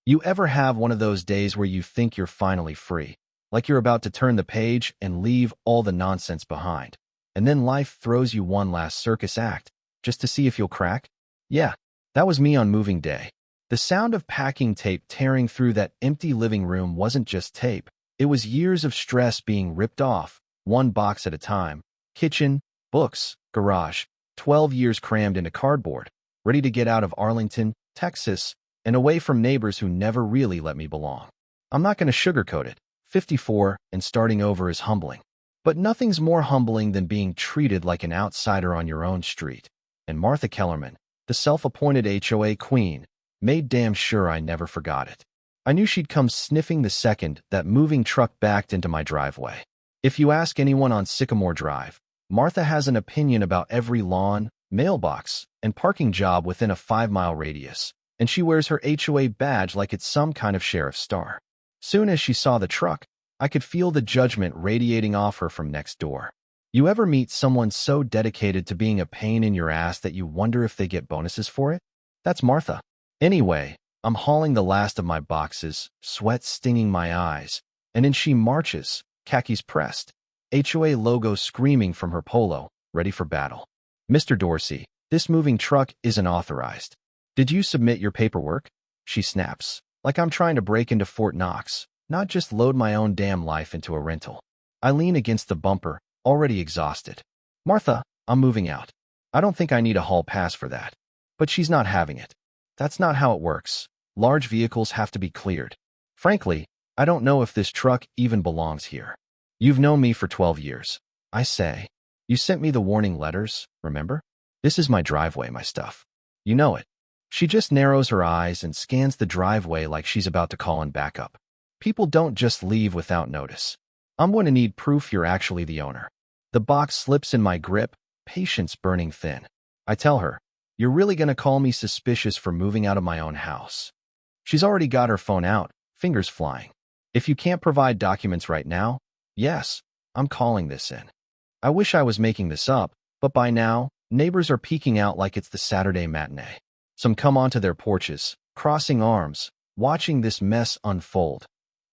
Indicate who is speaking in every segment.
Speaker 1: You ever have one of those days where you think you're finally free, like you're about to turn the page and leave all the nonsense behind, and then life throws you one last circus act, just to see if you'll crack? Yeah, that was me on moving day. The sound of packing tape tearing through that empty living room wasn't just tape. It was years of stress being ripped off, one box at a time. Kitchen, books, garage, 12 years crammed into cardboard, ready to get out of Arlington, Texas, and away from neighbors who never really let me belong. I'm not going to sugarcoat it. 54 and starting over is humbling. But nothing's more humbling than being treated like an outsider on your own street. And Martha Kellerman, the self-appointed HOA queen, made damn sure I never forgot it. I knew she'd come sniffing the second that moving truck backed into my driveway. If you ask anyone on Sycamore Drive, Martha has an opinion about every lawn, mailbox, and parking job within a 5-mile radius, and she wears her HOA badge like it's some kind of sheriff's star. Soon as she saw the truck, I could feel the judgment radiating off her from next door. You ever meet someone so dedicated to being a pain in your ass that you wonder if they get bonuses for it? That's Martha. Anyway, I'm hauling the last of my boxes, sweat stinging my eyes, and in she marches, khakis pressed, HOA logo screaming from her polo, ready for battle. Mr. Dorsey, this moving truck isn't authorized. Did you submit your paperwork? She snaps, like I'm trying to break into Fort Knox, not just load my own damn life into a rental. I lean against the bumper, already exhausted. Martha, I'm moving out. I don't think I need a hall pass for that. But she's not having it. That's not how it works. Large vehicles have to be cleared. Frankly, I don't know if this truck even belongs here. You've known me for 12 years. I say. You sent me the warning letters, remember? This is my driveway, my stuff. You know it. She just narrows her eyes and scans the driveway like she's about to call in backup. People don't just leave without notice. I'm going to need proof you're actually the owner. The box slips in my grip, patience burning thin. I tell her, you're really going to call me suspicious for moving out of my own house? She's already got her phone out, fingers flying. If you can't provide documents right now, yes, I'm calling this in. I wish I was making this up, but by now, neighbors are peeking out like it's the Saturday matinee. Some come onto their porches, crossing arms, watching this mess unfold.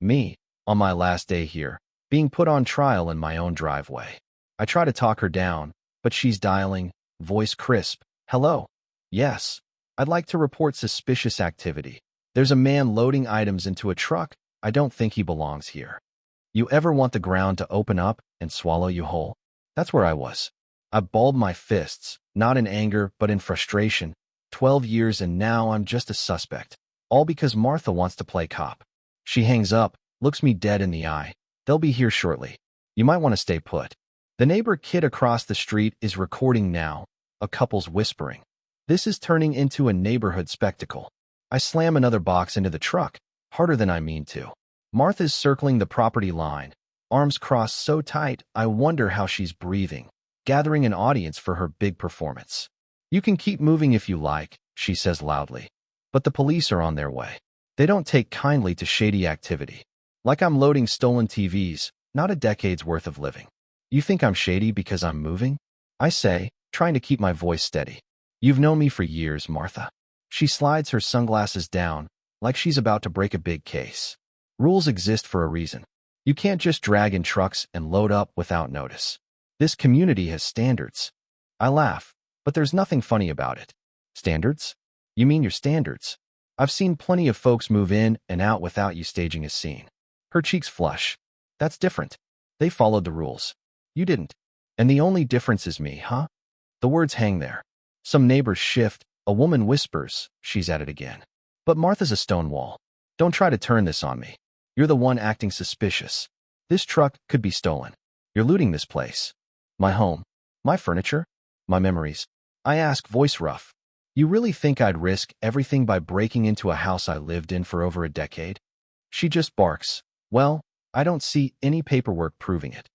Speaker 1: Me, on my last day here, being put on trial in my own driveway. I try to talk her down, but she's dialing, voice crisp. Hello? Yes, I'd like to report suspicious activity. There's a man loading items into a truck. I don't think he belongs here. You ever want the ground to open up and swallow you whole? That's where I was. I balled my fists, not in anger, but in frustration. 12 years and now I'm just a suspect. All because Martha wants to play cop. She hangs up, looks me dead in the eye. They'll be here shortly. You might want to stay put. The neighbor kid across the street is recording now, a couple's whispering. This is turning into a neighborhood spectacle. I slam another box into the truck, harder than I mean to. Martha's circling the property line, arms crossed so tight I wonder how she's breathing, gathering an audience for her big performance. You can keep moving if you like, she says loudly. But the police are on their way. They don't take kindly to shady activity. Like I'm loading stolen TVs, not a decade's worth of living. You think I'm shady because I'm moving? I say, trying to keep my voice steady. You've known me for years, Martha. She slides her sunglasses down, like she's about to break a big case. Rules exist for a reason. You can't just drag in trucks and load up without notice. This community has standards. I laugh, but there's nothing funny about it. Standards? You mean your standards? I've seen plenty of folks move in and out without you staging a scene. Her cheeks flush. That's different. They followed the rules. You didn't. And the only difference is me, huh? The words hang there. Some neighbors shift. A woman whispers. She's at it again. But Martha's a stone wall. Don't try to turn this on me. You're the one acting suspicious. This truck could be stolen. You're looting this place. My home. My furniture. My memories. I ask, voice rough. You really think I'd risk everything by breaking into a house I lived in for over a decade? She just barks. Well, I don't see any paperwork proving it.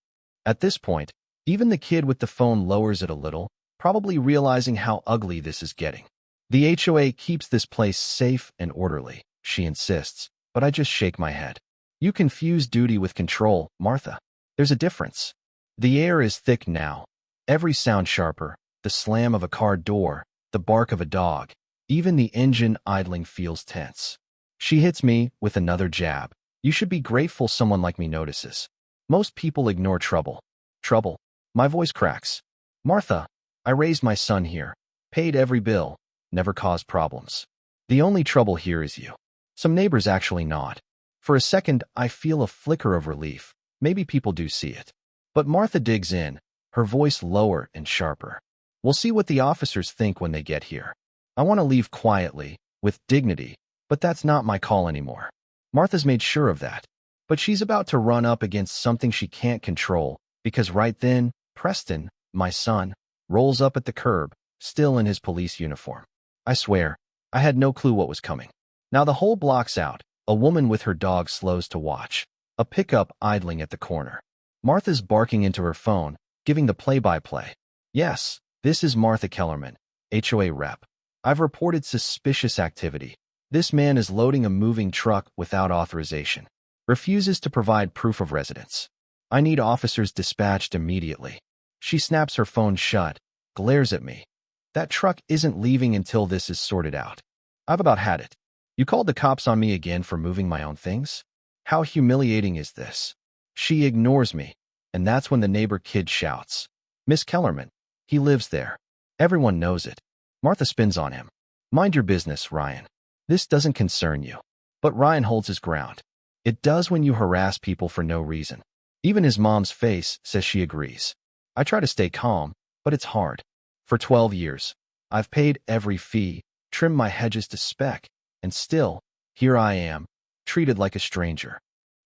Speaker 1: At this point, even the kid with the phone lowers it a little, probably realizing how ugly this is getting. The HOA keeps this place safe and orderly, she insists, but I just shake my head. You confuse duty with control, Martha. There's a difference. The air is thick now. Every sound sharper, the slam of a car door, the bark of a dog, even the engine idling feels tense. She hits me with another jab. You should be grateful someone like me notices. Most people ignore trouble. Trouble? My voice cracks. Martha, I raised my son here, paid every bill, never caused problems. The only trouble here is you. Some neighbors actually nod. For a second, I feel a flicker of relief. Maybe people do see it. But Martha digs in, her voice lower and sharper. We'll see what the officers think when they get here. I want to leave quietly, with dignity, but that's not my call anymore. Martha's made sure of that. But she's about to run up against something she can't control, because right then, Preston, my son, rolls up at the curb, still in his police uniform. I swear, I had no clue what was coming. Now the whole block's out. A woman with her dog slows to watch. A pickup idling at the corner. Martha's barking into her phone, giving the play-by-play. Yes, this is Martha Kellerman, HOA rep. I've reported suspicious activity. This man is loading a moving truck without authorization. Refuses to provide proof of residence. I need officers dispatched immediately. She snaps her phone shut, glares at me. That truck isn't leaving until this is sorted out. I've about had it. You called the cops on me again for moving my own things? How humiliating is this? She ignores me, and that's when the neighbor kid shouts. Miss Kellerman, he lives there. Everyone knows it. Martha spins on him. Mind your business, Ryan. This doesn't concern you. But Ryan holds his ground. It does when you harass people for no reason. Even his mom's face says she agrees. I try to stay calm, but it's hard. For 12 years, I've paid every fee, trimmed my hedges to spec, and still, here I am, treated like a stranger.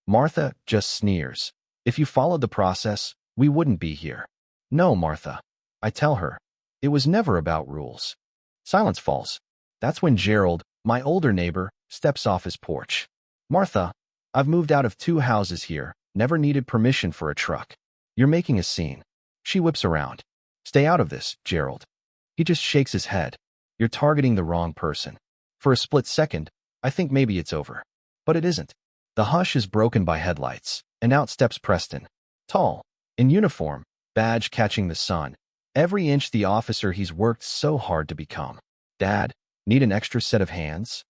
Speaker 1: Martha just sneers. If you followed the process, we wouldn't be here. No, Martha. I tell her. It was never about rules. Silence falls. That's when Gerald, my older neighbor, steps off his porch. Martha, I've moved out of 2 houses here, never needed permission for a truck. You're making a scene. She whips around. Stay out of this, Gerald. He just shakes his head. You're targeting the wrong person. For a split second, I think maybe it's over. But it isn't. The hush is broken by headlights, and out steps Preston. Tall, in uniform, badge catching the sun. Every inch the officer he's worked so hard to become. Dad, need an extra set of hands?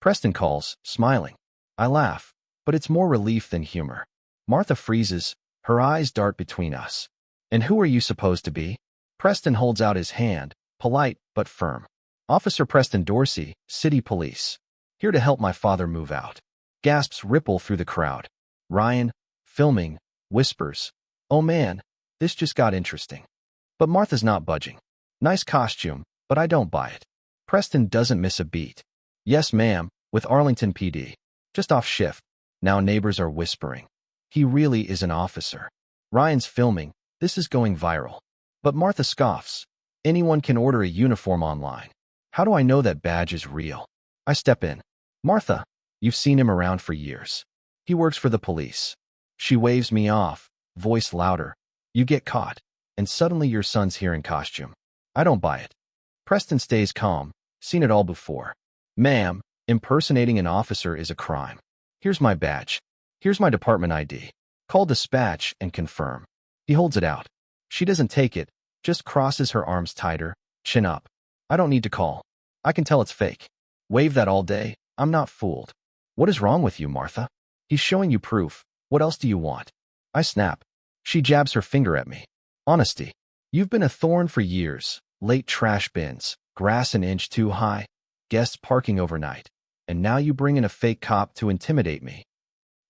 Speaker 1: Preston calls, smiling. I laugh, but it's more relief than humor. Martha freezes, her eyes dart between us. And who are you supposed to be? Preston holds out his hand, polite but firm. Officer Preston Dorsey, City Police. Here to help my father move out. Gasps ripple through the crowd. Ryan, filming, whispers. Oh man, this just got interesting. But Martha's not budging. Nice costume, but I don't buy it. Preston doesn't miss a beat. Yes, ma'am, with Arlington PD. Just off shift. Now neighbors are whispering. He really is an officer. Ryan's filming. This is going viral. But Martha scoffs. Anyone can order a uniform online. How do I know that badge is real? I step in. Martha, you've seen him around for years. He works for the police. She waves me off, voice louder. You get caught, and suddenly your son's here in costume. I don't buy it. Preston stays calm. Seen it all before. Ma'am, impersonating an officer is a crime. Here's my badge. Here's my department ID. Call dispatch and confirm. He holds it out. She doesn't take it, just crosses her arms tighter, chin up. I don't need to call. I can tell it's fake. Wave that all day. I'm not fooled. What is wrong with you, Martha? He's showing you proof. What else do you want? I snap. She jabs her finger at me. Honesty. You've been a thorn for years. Late trash bins, grass an inch too high, guests parking overnight. And now you bring in a fake cop to intimidate me.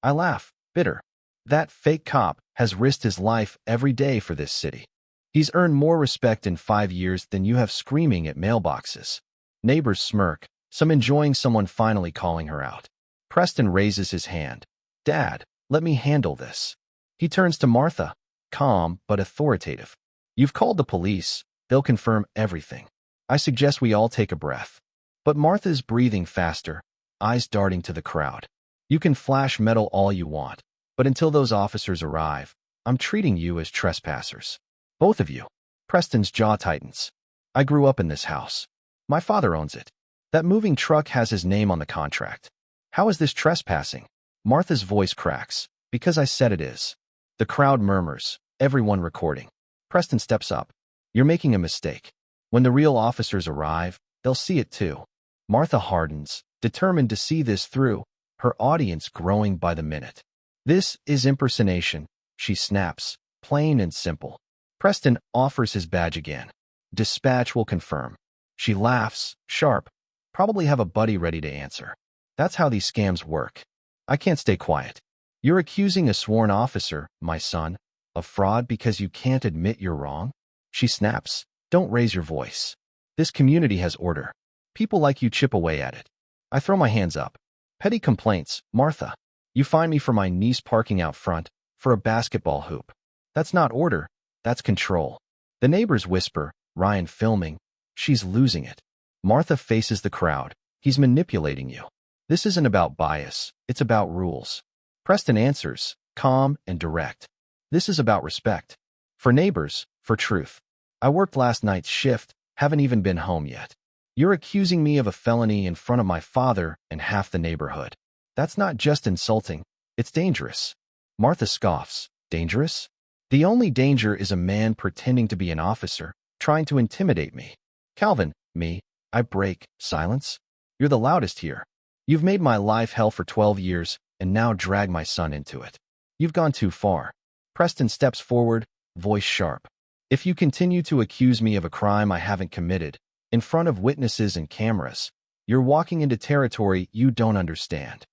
Speaker 1: I laugh, bitter. That fake cop has risked his life every day for this city. He's earned more respect in 5 years than you have screaming at mailboxes. Neighbors smirk, some enjoying someone finally calling her out. Preston raises his hand. Dad, let me handle this. He turns to Martha, calm but authoritative. You've called the police. They'll confirm everything. I suggest we all take a breath. But Martha's breathing faster, eyes darting to the crowd. You can flash metal all you want, but until those officers arrive, I'm treating you as trespassers. Both of you. Preston's jaw tightens. I grew up in this house. My father owns it. That moving truck has his name on the contract. How is this trespassing? Martha's voice cracks. Because I said it is. The crowd murmurs, everyone recording. Preston steps up. You're making a mistake. When the real officers arrive, they'll see it too. Martha hardens, determined to see this through, her audience growing by the minute. This is impersonation, she snaps, plain and simple. Preston offers his badge again. Dispatch will confirm. She laughs, sharp. Probably have a buddy ready to answer. That's how these scams work. I can't stay quiet. You're accusing a sworn officer, my son, of fraud because you can't admit you're wrong? She snaps. Don't raise your voice. This community has order. People like you chip away at it. I throw my hands up. Petty complaints, Martha. You fine me for my niece parking out front, for a basketball hoop. That's not order, that's control. The neighbors whisper, Ryan filming. She's losing it. Martha faces the crowd. He's manipulating you. This isn't about bias, it's about rules. Preston answers, calm and direct. This is about respect. For neighbors, for truth. I worked last night's shift, haven't even been home yet. You're accusing me of a felony in front of my father and half the neighborhood. That's not just insulting, it's dangerous. Martha scoffs. Dangerous? The only danger is a man pretending to be an officer, trying to intimidate me. Calvin, me, I break. Silence? You're the loudest here. You've made my life hell for 12 years and now drag my son into it. You've gone too far. Preston steps forward, voice sharp. If you continue to accuse me of a crime I haven't committed, in front of witnesses and cameras, you're walking into territory you don't understand.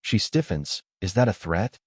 Speaker 1: She stiffens. Is that a threat?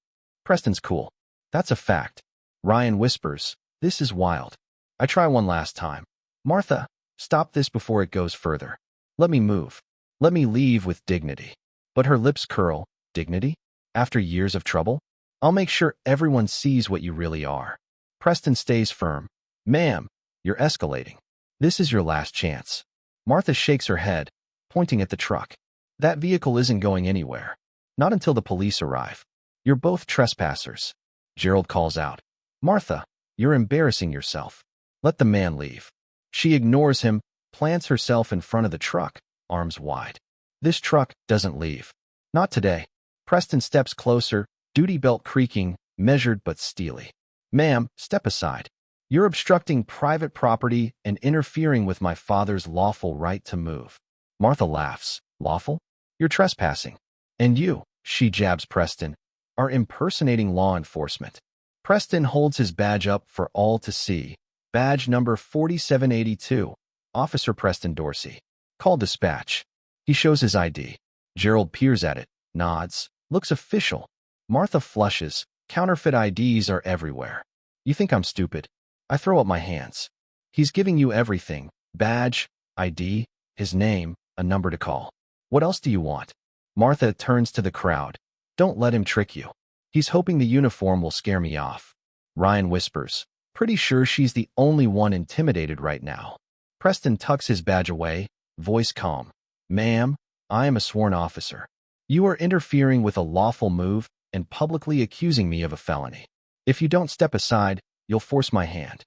Speaker 1: Preston's cool. That's a fact. Ryan whispers, this is wild. I try one last time. Martha, stop this before it goes further. Let me move. Let me leave with dignity. But her lips curl. Dignity? After years of trouble? I'll make sure everyone sees what you really are. Preston stays firm. Ma'am, you're escalating. This is your last chance. Martha shakes her head, pointing at the truck. That vehicle isn't going anywhere. Not until the police arrive. You're both trespassers. Gerald calls out. Martha, you're embarrassing yourself. Let the man leave. She ignores him, plants herself in front of the truck, arms wide. This truck doesn't leave. Not today. Preston steps closer, duty belt creaking, measured but steely. Ma'am, step aside. You're obstructing private property and interfering with my father's lawful right to move. Martha laughs. Lawful? You're trespassing. And you, she jabs Preston, are impersonating law enforcement. Preston holds his badge up for all to see. Badge number 4782. Officer Preston Dorsey. Call dispatch. He shows his ID. Gerald peers at it, nods, looks official. Martha flushes. Counterfeit IDs are everywhere. You think I'm stupid? I throw up my hands. He's giving you everything. Badge, ID, his name, a number to call. What else do you want? Martha turns to the crowd. Don't let him trick you. He's hoping the uniform will scare me off. Ryan whispers. Pretty sure she's the only one intimidated right now. Preston tucks his badge away, voice calm. Ma'am, I am a sworn officer. You are interfering with a lawful move and publicly accusing me of a felony. If you don't step aside, you'll force my hand.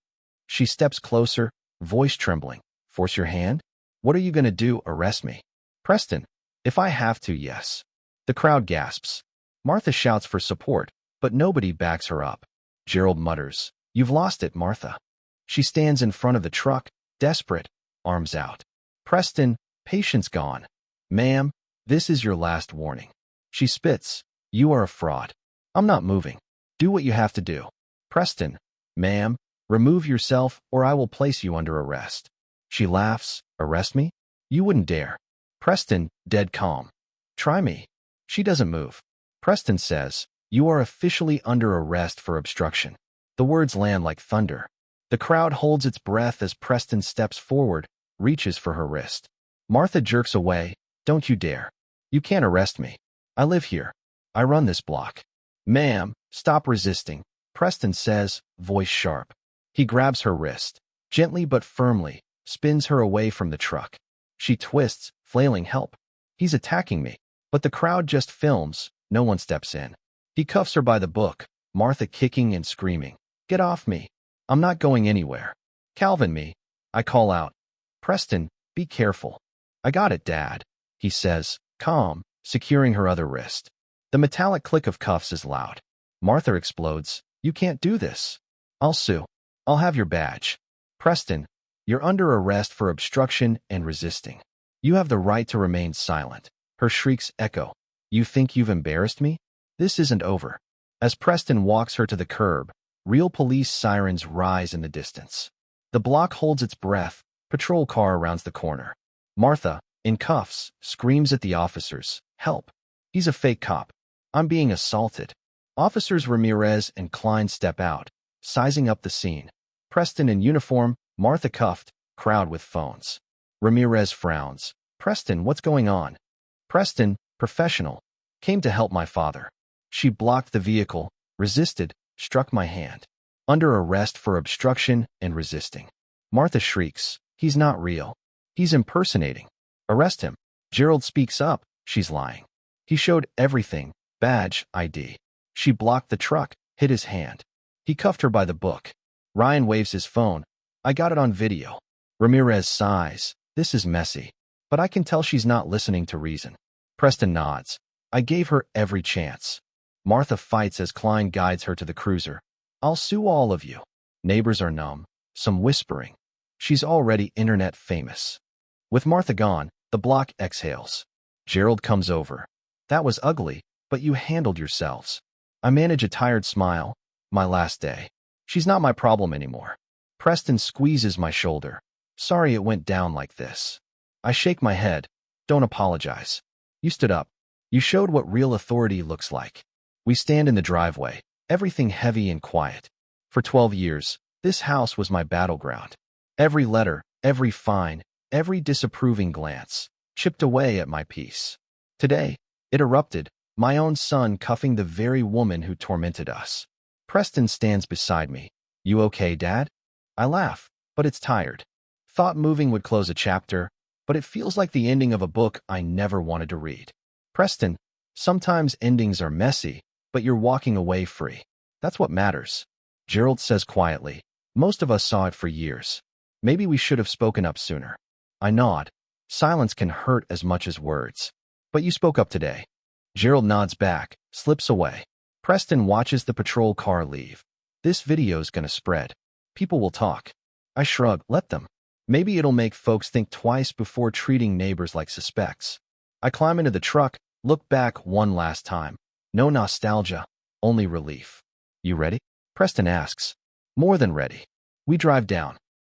Speaker 1: She steps closer, voice trembling. Force your hand? What are you going to do? Arrest me? Preston, if I have to, yes. The crowd gasps. Martha shouts for support, but nobody backs her up. Gerald mutters, You've lost it, Martha. She stands in front of the truck, desperate, arms out. Preston, patience gone. Ma'am, this is your last warning. She spits. You are a fraud. I'm not moving. Do what you have to do. Preston, ma'am, remove yourself or I will place you under arrest. She laughs. Arrest me? You wouldn't dare. Preston, dead calm. Try me. She doesn't move. Preston says, You are officially under arrest for obstruction. The words land like thunder. The crowd holds its breath as Preston steps forward, reaches for her wrist. Martha jerks away. Don't you dare. You can't arrest me. I live here. I run this block. Ma'am, stop resisting, Preston says, voice sharp. He grabs her wrist. Gently but firmly, spins her away from the truck. She twists, flailing help. He's attacking me. But the crowd just films. No one steps in. He cuffs her by the book, Martha kicking and screaming. Get off me. I'm not going anywhere. Calvin me. I call out. Preston, be careful. I got it, Dad, he says, calm, securing her other wrist. The metallic click of cuffs is loud. Martha explodes. You can't do this. I'll sue. I'll have your badge. Preston, you're under arrest for obstruction and resisting. You have the right to remain silent. Her shrieks echo. You think you've embarrassed me? This isn't over. As Preston walks her to the curb, real police sirens rise in the distance. The block holds its breath. Patrol car rounds the corner. Martha, in cuffs, screams at the officers. Help. He's a fake cop. I'm being assaulted. Officers Ramirez and Klein step out, sizing up the scene. Preston in uniform, Martha cuffed, crowd with phones. Ramirez frowns. Preston, what's going on? Preston, professional, came to help my father. She blocked the vehicle, resisted, struck my hand. Under arrest for obstruction and resisting. Martha shrieks. He's not real. He's impersonating. Arrest him. Gerald speaks up. She's lying. He showed everything. Badge, ID. She blocked the truck, hit his hand. He cuffed her by the book. Ryan waves his phone. I got it on video. Ramirez sighs. This is messy. But I can tell she's not listening to reason. Preston nods. I gave her every chance. Martha fights as Klein guides her to the cruiser. I'll sue all of you. Neighbors are numb. Some whispering. She's already internet famous. With Martha gone, the block exhales. Gerald comes over. That was ugly, but you handled yourselves. I manage a tired smile. My last day. She's not my problem anymore. Preston squeezes my shoulder. Sorry it went down like this. I shake my head. Don't apologize. You stood up. You showed what real authority looks like. We stand in the driveway, everything heavy and quiet. For 12 years, this house was my battleground. Every letter, every fine, every disapproving glance, chipped away at my peace. Today, it erupted, my own son cuffing the very woman who tormented us. Preston stands beside me. You okay, Dad? I laugh, but it's tired. Thought moving would close a chapter, but it feels like the ending of a book I never wanted to read. Preston, sometimes endings are messy, but you're walking away free. That's what matters. Gerald says quietly. Most of us saw it for years. Maybe we should have spoken up sooner. I nod. Silence can hurt as much as words. But you spoke up today. Gerald nods back, slips away. Preston watches the patrol car leave. This video's gonna spread. People will talk. I shrug. Let them. Maybe it'll make folks think twice before treating neighbors like suspects. I climb into the truck, look back one last time. No nostalgia, only relief. You ready? Preston asks. More than ready. We drive down.